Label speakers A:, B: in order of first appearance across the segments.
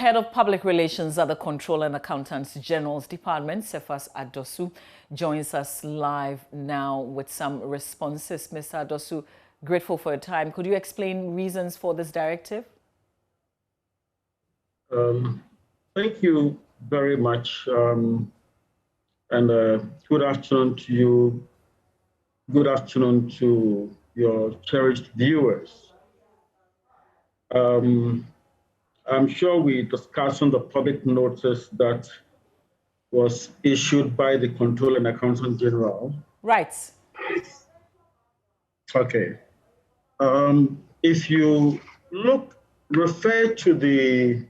A: Head of Public Relations at the Controller and Accountants General's Department, Cephas Adosu, joins us live now with some responses. Mr. Adosu, grateful for your time. Could you explain reasons for this directive?
B: Thank you very much. Good afternoon to you. Good afternoon to your cherished viewers. I'm sure we discussed on the public notice that was issued by the Controller and Accountant General.
A: Right.
B: Okay. If you refer to the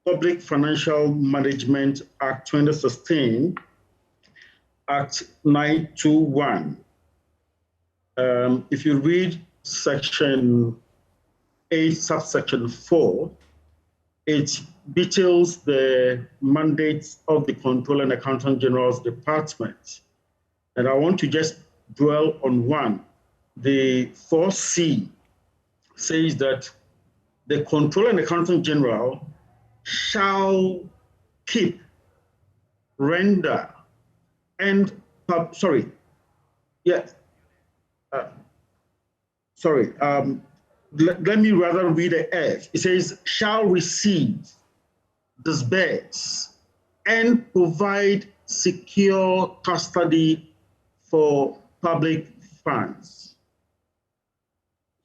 B: Public Financial Management Act 2016, Act 921, if you read Section 8, subsection 4, it details the mandates of the Controller and Accountant General's Department. And I want to just dwell on one. The 4C says that the Controller and Accountant General shall keep, render, and, let me rather read the F. It says, shall receive, disburse, and provide secure custody for public funds.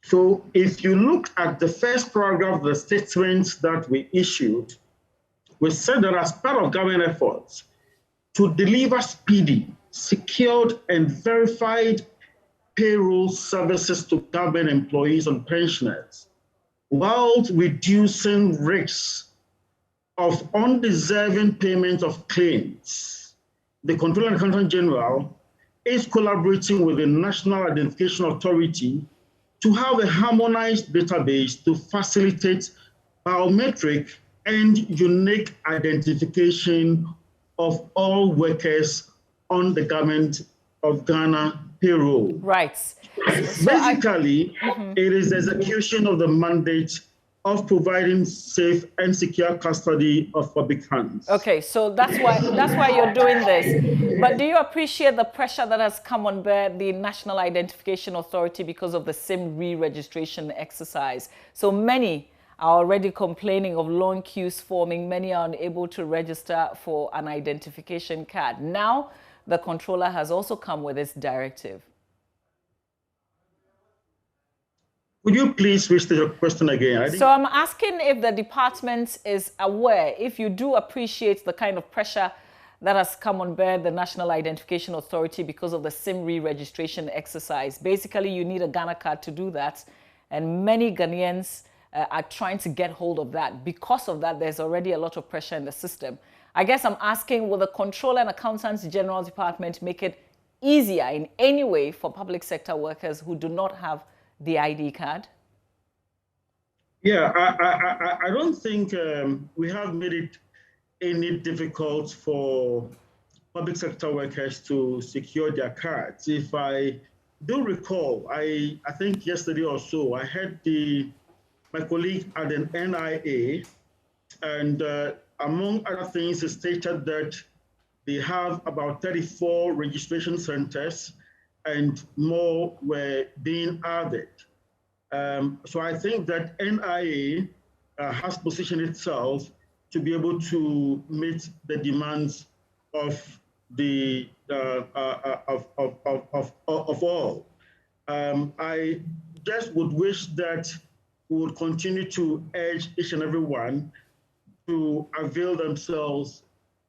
B: So if you look at the first paragraph of the statement that we issued, we said that as part of government efforts to deliver speedy, secured, and verified payroll services to government employees and pensioners, while reducing risks of undeserving payment of claims, the Controller and Accountant General is collaborating with the National Identification Authority to have a harmonized database to facilitate biometric and unique identification of all workers on the Government of Ghana payroll.
A: Right.
B: Basically, it is execution of the mandate of providing safe and secure custody of public funds.
A: Okay, so that's why you're doing this. But do you appreciate the pressure that has come on the National Identification Authority because of the SIM re-registration exercise? So many are already complaining of long queues forming. Many are unable to register for an identification card. Now, the Controller has also come with this directive.
B: Would you please restate your question again?
A: So I'm asking if the department is aware, if you do appreciate the kind of pressure that has come on the National Identification Authority because of the SIM re-registration exercise. Basically, you need a Ghana card to do that, and many Ghanaians are trying to get hold of that. Because of that, there's already a lot of pressure in the system. I guess I'm asking, will the Controller and Accountants General Department make it easier in any way for public sector workers who do not have the ID card?
B: Yeah, I don't think we have made it any difficult for public sector workers to secure their cards. If I do recall, I think yesterday or so, I heard my colleague at the NIA, and among other things, it stated that they have about 34 registration centers and more were being added. So I think that NIA has positioned itself to be able to meet the demands of the of all. I just would wish that we would continue to urge each and every one to avail themselves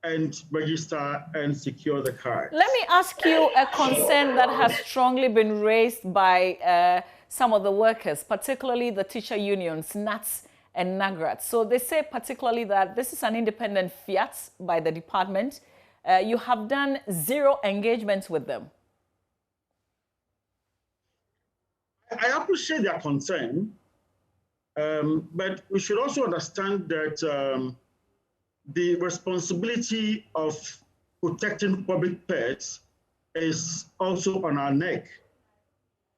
B: and register and secure the card.
A: Let me ask you a concern that has strongly been raised by some of the workers, particularly the teacher unions, NATS and NAGRAT. So they say particularly that this is an independent fiat by the department. You have done 0 engagements with them.
B: I appreciate their concern, but we should also understand that the responsibility of protecting public pets is also on our neck.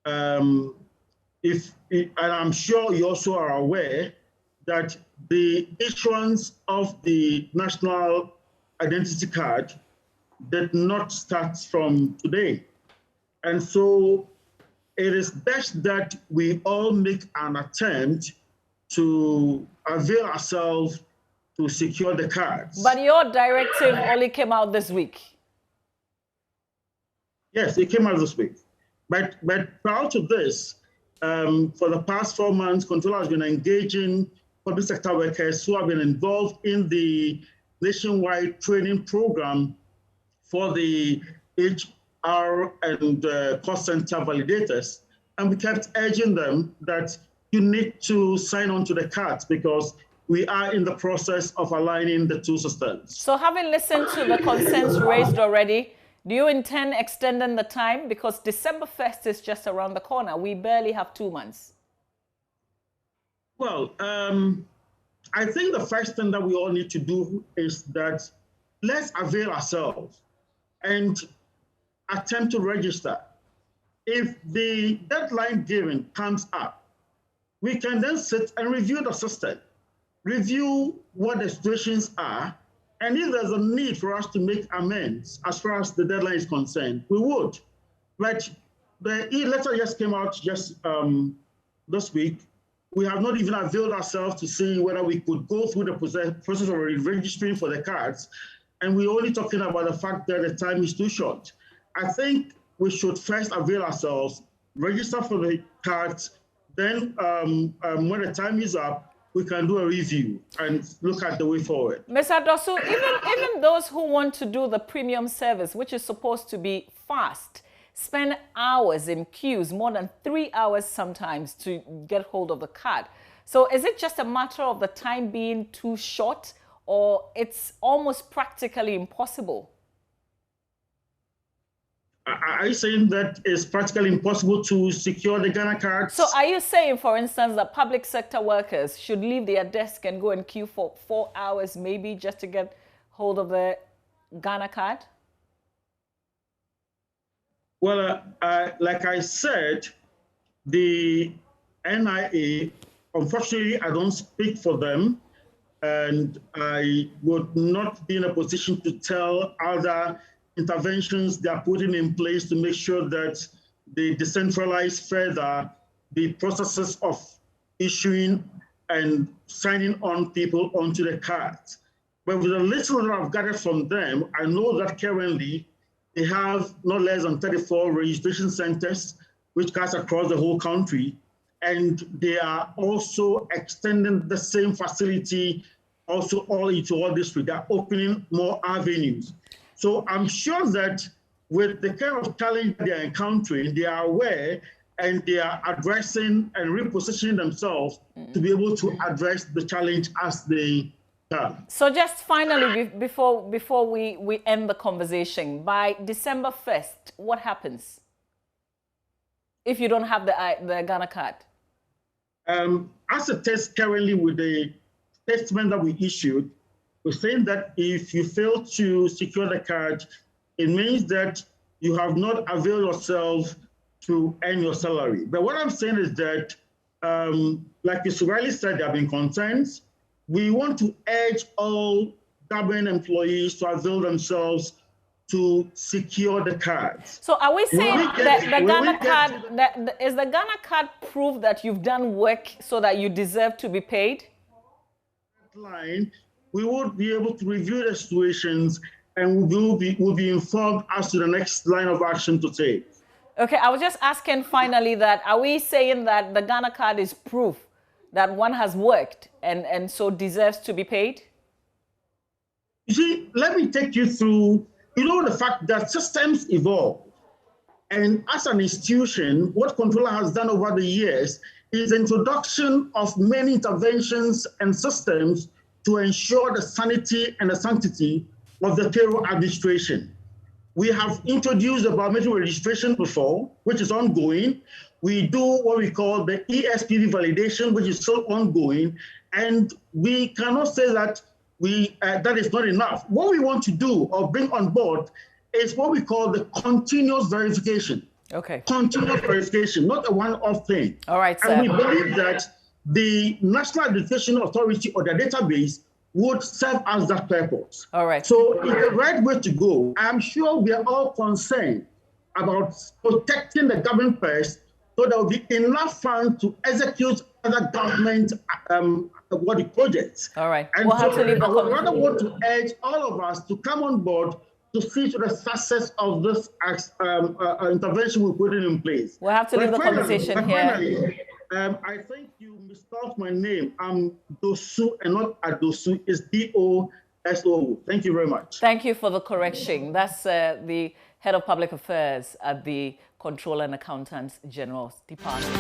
B: And I'm sure you also are aware that the issuance of the national identity card did not start from today. And so it is best that we all make an attempt to avail ourselves to secure the cards.
A: But your directive only came out this week.
B: Yes, it came out this week. But prior to this, for the past 4 months, Controller has been engaging public sector workers who have been involved in the nationwide training program for the HR and cost center validators. And we kept urging them that you need to sign on to the cards because we are in the process of aligning the two systems.
A: So having listened to the concerns raised already, do you intend extending the time? Because December 1st is just around the corner. We barely have 2 months.
B: Well, I think the first thing that we all need to do is that let's avail ourselves and attempt to register. If the deadline given comes up, we can then sit and review the system, review what the situations are, and if there's a need for us to make amends as far as the deadline is concerned, we would. But the letter just came out just this week. We have not even availed ourselves to see whether we could go through the process of registering for the cards. And we're only talking about the fact that the time is too short. I think we should first avail ourselves, register for the cards, then when the time is up, we can do a review and look at the way forward.
A: Mr. Dosu, even those who want to do the premium service, which is supposed to be fast, spend hours in queues, more than 3 hours sometimes, to get hold of the card. So is it just a matter of the time being too short, or it's almost practically impossible?
B: Are you saying that it's practically impossible to secure the Ghana cards?
A: So are you saying, for instance, that public sector workers should leave their desk and go and queue for 4 hours maybe just to get hold of the Ghana card?
B: Well, like I said, the NIA, unfortunately, I don't speak for them, and I would not be in a position to tell other interventions they are putting in place to make sure that they decentralize further the processes of issuing and signing on people onto the cards. But with the little that I've gathered from them, I know that currently they have not less than 34 registration centers, which cuts across the whole country. And they are also extending the same facility also all into all districts. They're opening more avenues. So I'm sure that with the kind of challenge they're encountering, they are aware and they are addressing and repositioning themselves to be able to address the challenge as they come.
A: So just finally, before we end the conversation, by December 1st, what happens if you don't have the Ghana card?
B: As it is currently with the statement that we issued, we're saying that if you fail to secure the card, it means that you have not availed yourself to earn your salary. But what I'm saying is that, like Mr. Riley said, there have been concerns. We want to urge all government employees to avail themselves to secure the cards.
A: So are we saying that the Ghana card, is the Ghana card proof that you've done work so that you deserve to be paid?
B: Line, we would be able to review the situations and we'll be informed as to the next line of action to take.
A: Okay, I was just asking finally that, are we saying that the Ghana card is proof that one has worked and so deserves to be paid?
B: You see, let me take you through, the fact that systems evolve. And as an institution, what Controller has done over the years is introduction of many interventions and systems to ensure the sanity and the sanctity of the payroll administration. We have introduced the biometric registration before, which is ongoing. We do what we call the ESPV validation, which is still ongoing. And we cannot say that that is not enough. What we want to do or bring on board is what we call the continuous verification.
A: Okay.
B: Continuous verification, not a one-off thing.
A: All right, sir.
B: And we believe that the National Identification Authority or the database would serve as that purpose.
A: All right.
B: So it's the right way to go. I'm sure we are all concerned about protecting the government purse so there will be enough funds to execute other government projects.
A: All right.
B: And
A: we'll
B: so
A: have to leave the
B: I would rather want to urge all of us to come on board to see to the success of this intervention we're putting in place.
A: We'll have to leave the conversation here.
B: Finally, I think you misspelled my name. I'm Dosu and not Adosu. It's D-O-S-O. Thank you very much.
A: Thank you for the correction. That's the Head of Public Affairs at the Controller and Accountants General Department.